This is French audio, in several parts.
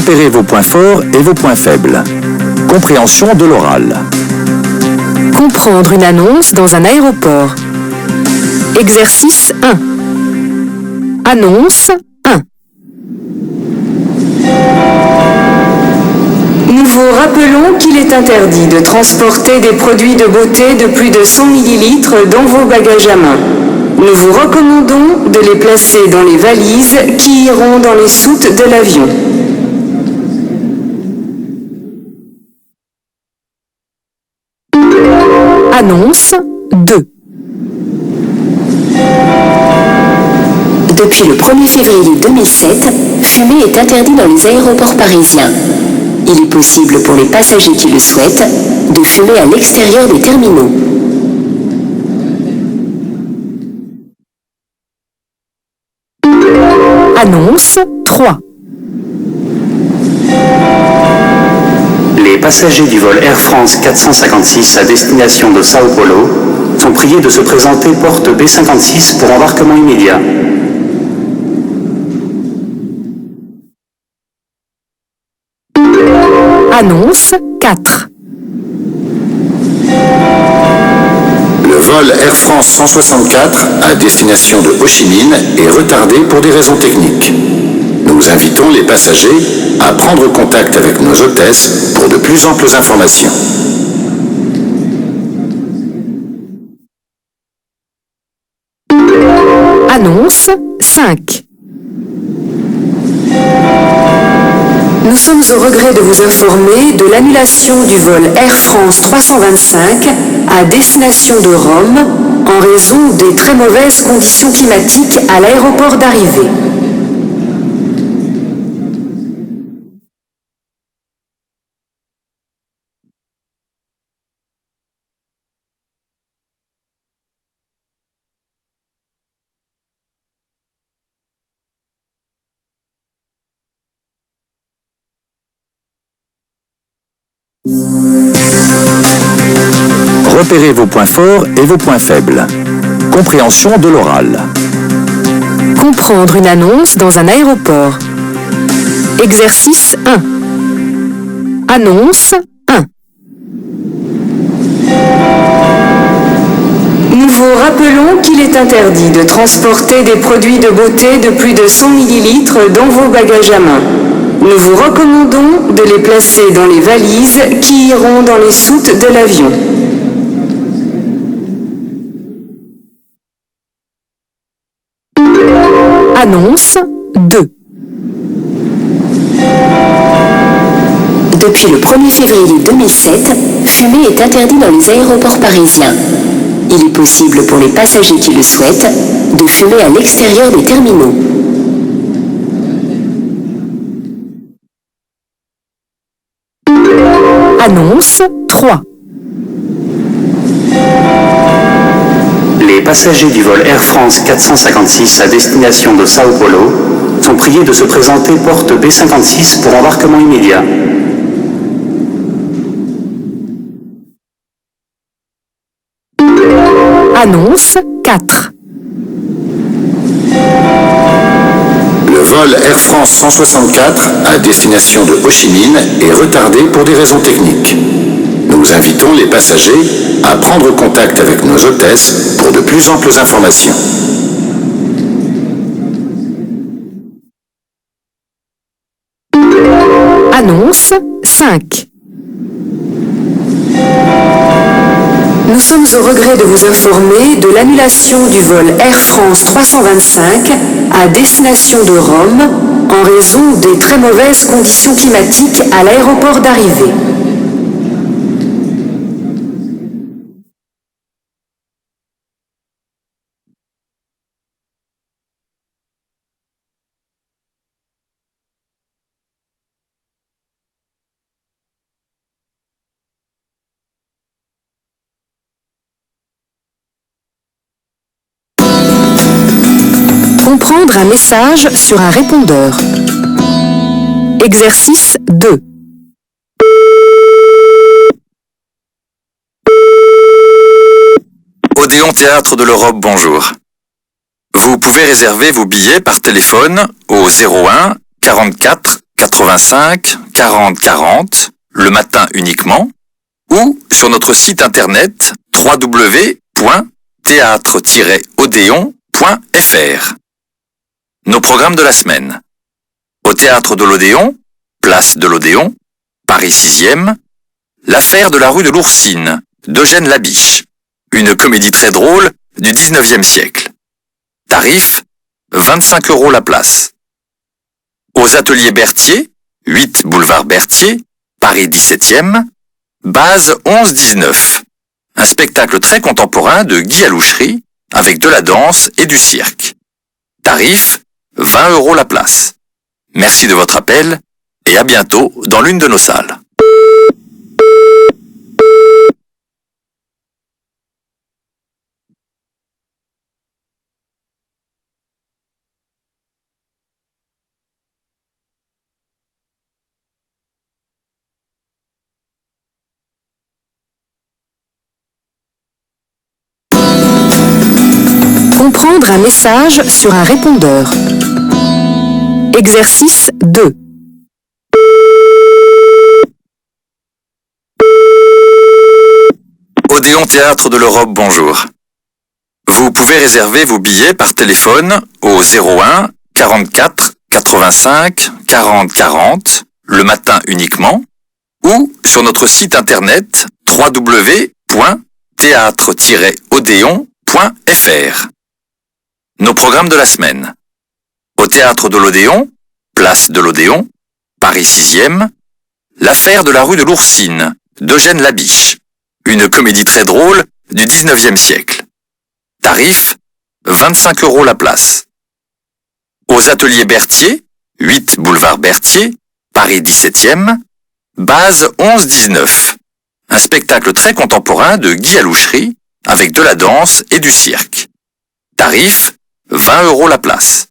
Repérez vos points forts et vos points faibles. Compréhension de l'oral. Comprendre une annonce dans un aéroport. Exercice 1. Annonce 1. Nous vous rappelons qu'il est interdit de transporter des produits de beauté de plus de 100 ml dans vos bagages à main. Nous vous recommandons de les placer dans les valises qui iront dans les soutes de l'avion. Annonce 2. Depuis le 1er février 2007, fumer est interdit dans les aéroports parisiens. Il est possible pour les passagers qui le souhaitent de fumer à l'extérieur des terminaux. Annonce 3. Les passagers du vol Air France 456 à destination de Sao Paulo sont priés de se présenter porte B56 pour embarquement immédiat. Annonce 4. Le vol Air France 164 à destination de Ho Chi Minh est retardé pour des raisons techniques. Nous invitons les passagers à prendre contact avec nos hôtesses pour de plus amples informations. Annonce 5. Nous sommes au regret de vous informer de l'annulation du vol Air France 325 à destination de Rome en raison des très mauvaises conditions climatiques à l'aéroport d'arrivée. Repérez vos points forts et vos points faibles. Compréhension de l'oral. Comprendre une annonce dans un aéroport. Exercice 1. Annonce 1. Nous vous rappelons qu'il est interdit de transporter des produits de beauté de plus de 100 ml dans vos bagages à main. Nous vous recommandons de les placer dans les valises qui iront dans les soutes de l'avion. Annonce 2. Depuis le 1er février 2007, fumer est interdit dans les aéroports parisiens. Il est possible pour les passagers qui le souhaitent de fumer à l'extérieur des terminaux. Annonce 3. Les passagers du vol Air France 456 à destination de Sao Paulo sont priés de se présenter porte B56 pour embarquement immédiat. Annonce 4. Le vol Air France 164 à destination de Ho Chi Minh est retardé pour des raisons techniques. Nous invitons les passagers à prendre contact avec nos hôtesses pour de plus amples informations. Annonce 5. Nous sommes au regret de vous informer de l'annulation du vol Air France 325 à destination de Rome en raison des très mauvaises conditions climatiques à l'aéroport d'arrivée. Comprendre un message sur un répondeur. Exercice 2. Odéon Théâtre de l'Europe, bonjour. Vous pouvez réserver vos billets par téléphone au 01 44 85 40 40, le matin uniquement, ou sur notre site internet www.théâtre-odéon.fr. Nos programmes de la semaine. Au Théâtre de l'Odéon, place de l'Odéon, Paris 6e, L'affaire de la rue de l'Oursine, d'Eugène Labiche, une comédie très drôle du 19e siècle. Tarif, 25 € la place. Aux ateliers Berthier, 8 boulevard Berthier, Paris 17e, base 11-19. Un spectacle très contemporain de Guy Alouchery, avec de la danse et du cirque. Tarif, 20 € la place. Merci de votre appel et à bientôt dans l'une de nos salles. Comprendre un message sur un répondeur. Exercice 2. Odéon Théâtre de l'Europe, bonjour. Vous pouvez réserver vos billets par téléphone au 01 44 85 40 40, le matin uniquement, ou sur notre site internet www.théâtre-odéon.fr. Nos programmes de la semaine. Au Théâtre de l'Odéon, place de l'Odéon, Paris 6e, L'affaire de la rue de l'Oursine, d'Eugène Labiche, une comédie très drôle du 19e siècle. Tarif, 25 € la place. Aux ateliers Berthier, 8 boulevard Berthier, Paris 17e, base 11-19. Un spectacle très contemporain de Guy Alouchery, avec de la danse et du cirque. Tarif, 20 € la place.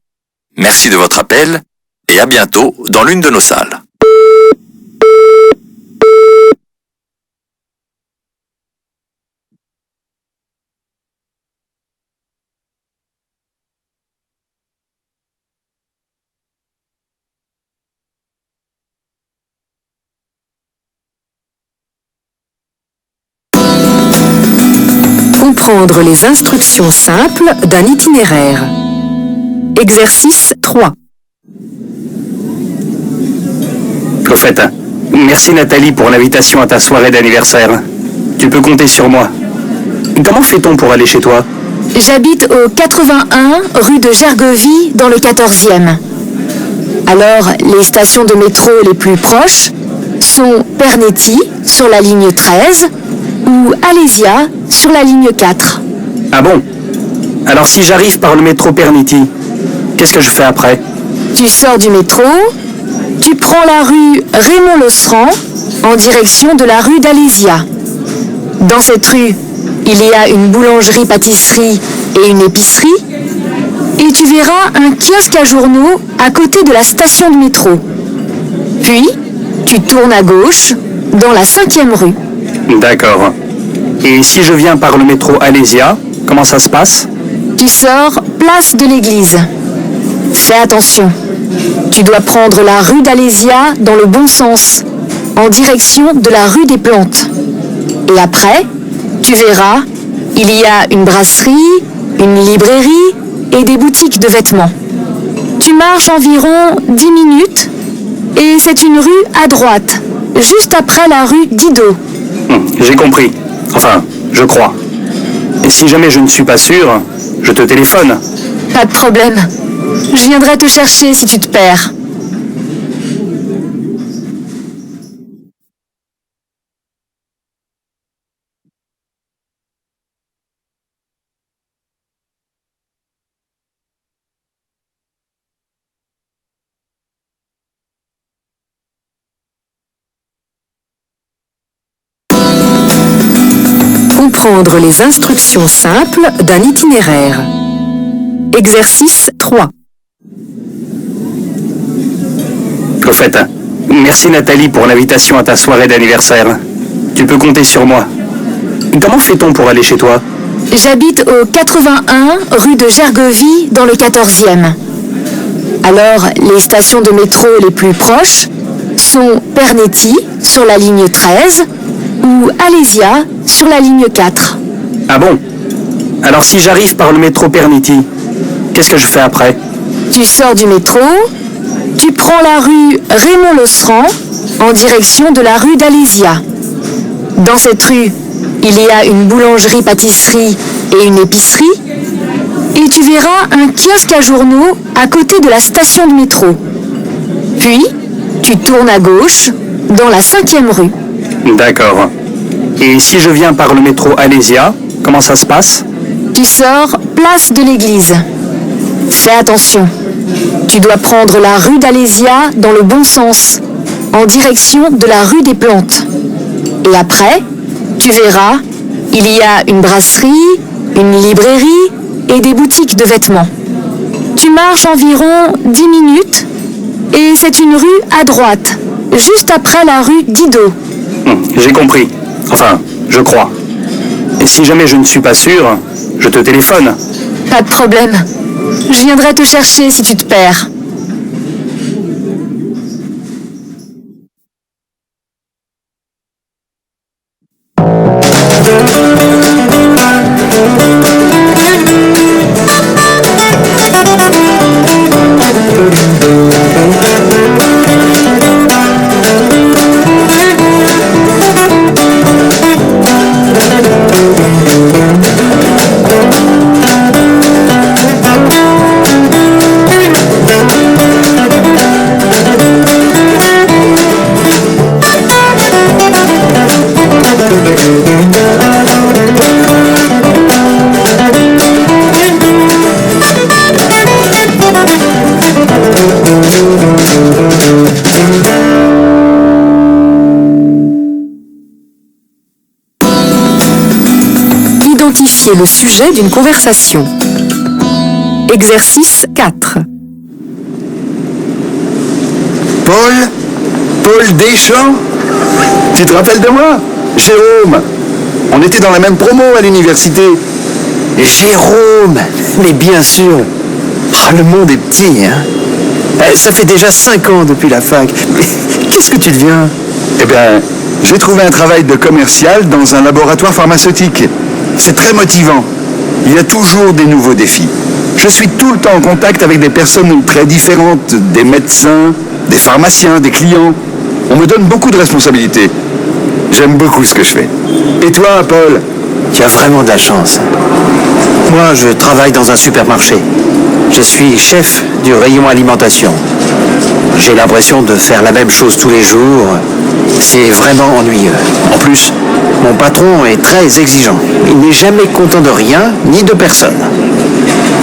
Merci de votre appel et à bientôt dans l'une de nos salles. Comprendre les instructions simples d'un itinéraire. Exercice 3. Au fait, merci Nathalie pour l'invitation à ta soirée d'anniversaire. Tu peux compter sur moi. Comment fait-on pour aller chez toi? J'habite au 81 rue de Gergovie dans le 14e. Alors, les stations de métro les plus proches sont Pernetti sur la ligne 13 ou Alésia sur la ligne 4. Ah bon? Alors si j'arrive par le métro Pernetti, qu'est-ce que je fais après? Tu sors du métro, tu prends la rue Raymond-Losserand en direction de la rue d'Alésia. Dans cette rue, il y a une boulangerie-pâtisserie et une épicerie, et tu verras un kiosque à journaux à côté de la station de métro. Puis, tu tournes à gauche dans la 5e rue. D'accord. Et si je viens par le métro Alésia, comment ça se passe? Tu sors place de l'église. Fais attention. Tu dois prendre la rue d'Alésia dans le bon sens, en direction de la rue des Plantes. Et après, tu verras, il y a une brasserie, une librairie et des boutiques de vêtements. Tu marches environ 10 minutes et c'est une rue à droite, juste après la rue Didot. J'ai compris. Enfin, je crois. Et si jamais je ne suis pas sûr, je te téléphone. Pas de problème. Je viendrai te chercher si tu te perds. Comprendre les instructions simples d'un itinéraire. Exercice 3. Au fait, merci Nathalie pour l'invitation à ta soirée d'anniversaire. Tu peux compter sur moi. Comment fait-on pour aller chez toi? J'habite au 81 rue de Gergovie dans le 14e. Alors, les stations de métro les plus proches sont Pernetti sur la ligne 13 ou Alésia sur la ligne 4. Ah bon? Alors si j'arrive par le métro Pernetti, qu'est-ce que je fais après? Tu sors du métro, tu prends la rue Raymond-Losserand en direction de la rue d'Alésia. Dans cette rue, il y a une boulangerie-pâtisserie et une épicerie. Et tu verras un kiosque à journaux à côté de la station de métro. Puis, tu tournes à gauche dans la 5e rue. D'accord. Et si je viens par le métro Alésia, comment ça se passe? Tu sors place de l'église. Fais attention. Tu dois prendre la rue d'Alésia dans le bon sens, en direction de la rue des Plantes. Et après, tu verras, il y a une brasserie, une librairie et des boutiques de vêtements. Tu marches environ 10 minutes et c'est une rue à droite, juste après la rue Didot. J'ai compris. Enfin, je crois. Et si jamais je ne suis pas sûr, je te téléphone. Pas de problème. Je viendrai te chercher si tu te perds. Identifiez le sujet d'une conversation. Exercice 4. Paul Deschamps? Tu te rappelles de moi? Jérôme. On était dans la même promo à l'université. Jérôme, mais bien sûr. Ah, le monde est petit, hein. Ça fait déjà 5 ans depuis la fac. Mais qu'est-ce que tu deviens? Eh bien, j'ai trouvé un travail de commercial dans un laboratoire pharmaceutique. C'est très motivant. Il y a toujours des nouveaux défis. Je suis tout le temps en contact avec des personnes très différentes, des médecins, des pharmaciens, des clients. On me donne beaucoup de responsabilités. J'aime beaucoup ce que je fais. Et toi, Paul? Tu as vraiment de la chance. Moi, je travaille dans un supermarché. Je suis chef du rayon alimentation. J'ai l'impression de faire la même chose tous les jours. C'est vraiment ennuyeux. En plus, mon patron est très exigeant. Il n'est jamais content de rien, ni de personne.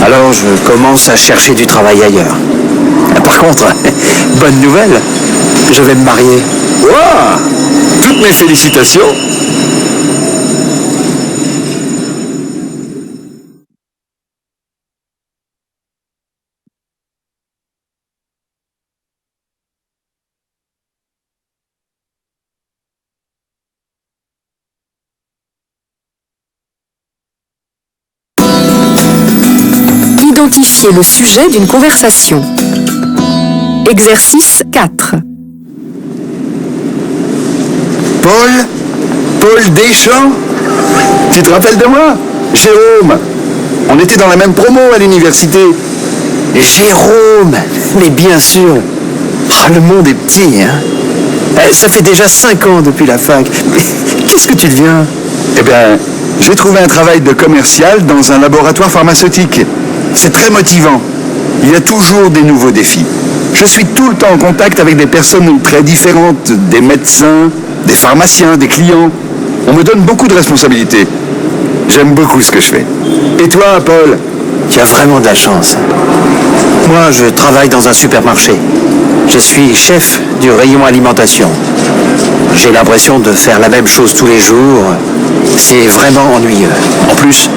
Alors, je commence à chercher du travail ailleurs. Par contre, bonne nouvelle, je vais me marier. Waouh! Toutes mes félicitations! Identifiez le sujet d'une conversation. Exercice 4. Paul Deschamps? Tu te rappelles de moi? Jérôme. On était dans la même promo à l'université. Jérôme, mais bien sûr. Ah, le monde est petit, hein. Ça fait déjà 5 ans depuis la fac. Mais qu'est-ce que tu deviens? Eh bien, j'ai trouvé un travail de commercial dans un laboratoire pharmaceutique. C'est très motivant. Il y a toujours des nouveaux défis. Je suis tout le temps en contact avec des personnes très différentes, des médecins, des pharmaciens, des clients. On me donne beaucoup de responsabilités. J'aime beaucoup ce que je fais. Et toi, Paul? Tu as vraiment de la chance. Moi, je travaille dans un supermarché. Je suis chef du rayon alimentation. J'ai l'impression de faire la même chose tous les jours. C'est vraiment ennuyeux. En plus,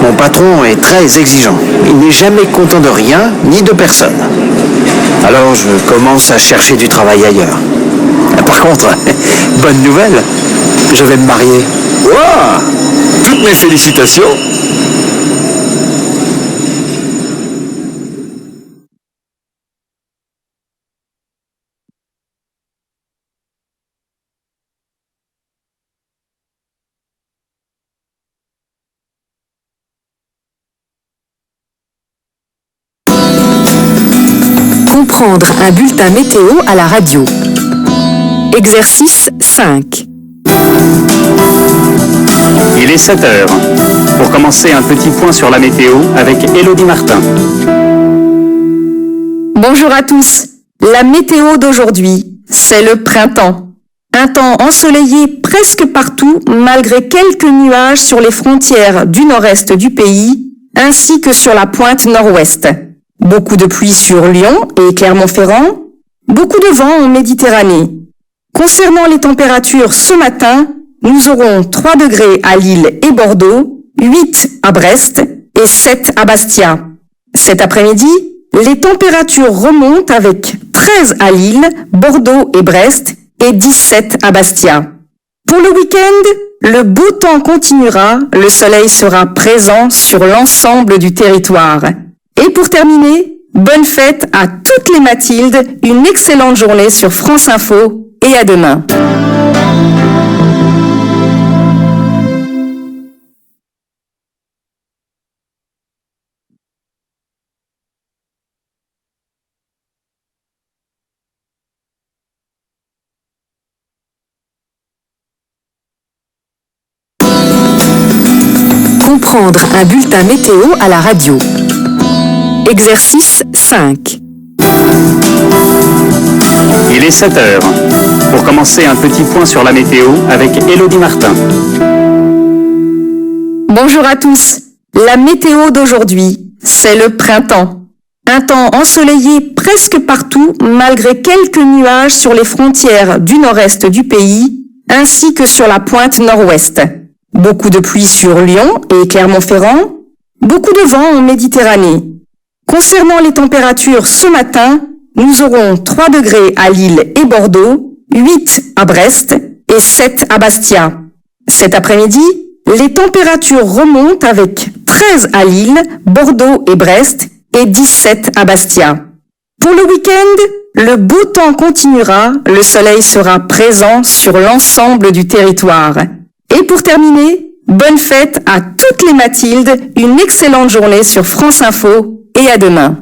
mon patron est très exigeant. Il n'est jamais content de rien, ni de personne. Alors, je commence à chercher du travail ailleurs. Par contre, bonne nouvelle, je vais me marier. Waouh! Toutes mes félicitations! Comprendre un bulletin météo à la radio. Exercice 5. Il est 7 heures. Pour commencer, un petit point sur la météo avec Élodie Martin. Bonjour à tous. La météo d'aujourd'hui, c'est le printemps. Un temps ensoleillé presque partout, malgré quelques nuages sur les frontières du nord-est du pays, ainsi que sur la pointe nord-ouest. Beaucoup de pluie sur Lyon et Clermont-Ferrand, beaucoup de vent en Méditerranée. Concernant les températures ce matin, nous aurons 3 degrés à Lille et Bordeaux, 8 à Brest et 7 à Bastia. Cet après-midi, les températures remontent avec 13 à Lille, Bordeaux et Brest et 17 à Bastia. Pour le week-end, le beau temps continuera, le soleil sera présent sur l'ensemble du territoire. Et pour terminer, bonne fête à toutes les Mathildes, une excellente journée sur France Info et à demain. Comprendre un bulletin météo à la radio. Exercice 5. Il est 7 heures. Pour commencer, un petit point sur la météo avec Élodie Martin. Bonjour à tous. La météo d'aujourd'hui, c'est le printemps. Un temps ensoleillé presque partout, malgré quelques nuages sur les frontières du nord-est du pays, ainsi que sur la pointe nord-ouest. Beaucoup de pluie sur Lyon et Clermont-Ferrand, beaucoup de vent en Méditerranée. Concernant les températures ce matin, nous aurons 3 degrés à Lille et Bordeaux, 8 à Brest et 7 à Bastia. Cet après-midi, les températures remontent avec 13 à Lille, Bordeaux et Brest et 17 à Bastia. Pour le week-end, le beau temps continuera, le soleil sera présent sur l'ensemble du territoire. Et pour terminer, bonne fête à toutes les Mathildes, une excellente journée sur France Info et à demain.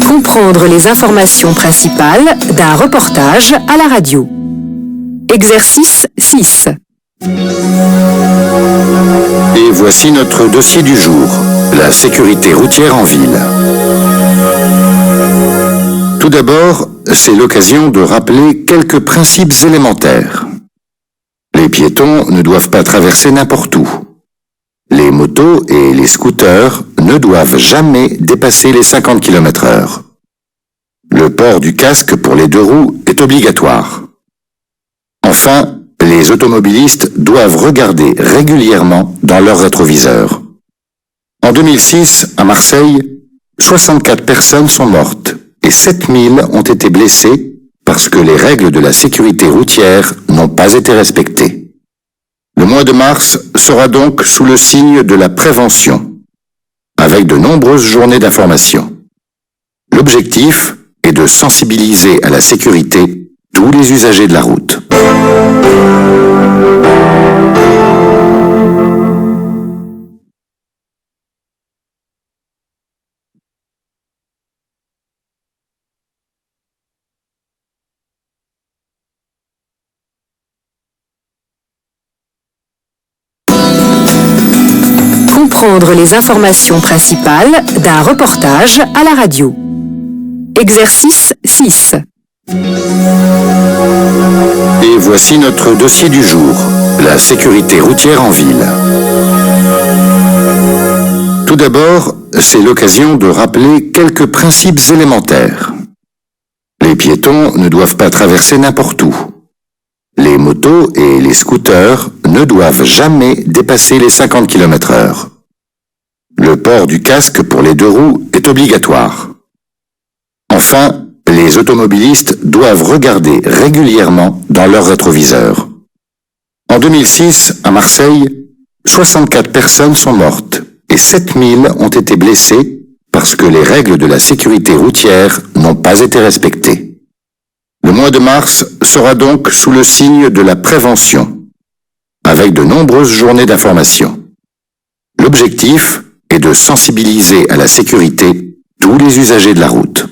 Comprendre les informations principales d'un reportage à la radio. Exercice 6. Et voici notre dossier du jour, la sécurité routière en ville. Tout d'abord, c'est l'occasion de rappeler quelques principes élémentaires. Les piétons ne doivent pas traverser n'importe où. Les motos et les scooters ne doivent jamais dépasser les 50 km/h. Le port du casque pour les 2 roues est obligatoire. Enfin, les automobilistes doivent regarder régulièrement dans leur rétroviseur. En 2006, à Marseille, 64 personnes sont mortes et 7000 ont été blessées parce que les règles de la sécurité routière n'ont pas été respectées. Le mois de mars sera donc sous le signe de la prévention, avec de nombreuses journées d'information. L'objectif est de sensibiliser à la sécurité tous les usagers de la route. Comprendre les informations principales d'un reportage à la radio. Exercice 6. Et voici notre dossier du jour, la sécurité routière en ville. Tout d'abord, c'est l'occasion de rappeler quelques principes élémentaires. Les piétons ne doivent pas traverser n'importe où. Les motos et les scooters ne doivent jamais dépasser les 50 km/h. Le port du casque pour les 2 roues est obligatoire. Enfin, les automobilistes doivent regarder régulièrement dans leur rétroviseur. En 2006, à Marseille, 64 personnes sont mortes et 7000 ont été blessés parce que les règles de la sécurité routière n'ont pas été respectées. Le mois de mars sera donc sous le signe de la prévention, avec de nombreuses journées d'information. L'objectif est de sensibiliser à la sécurité tous les usagers de la route.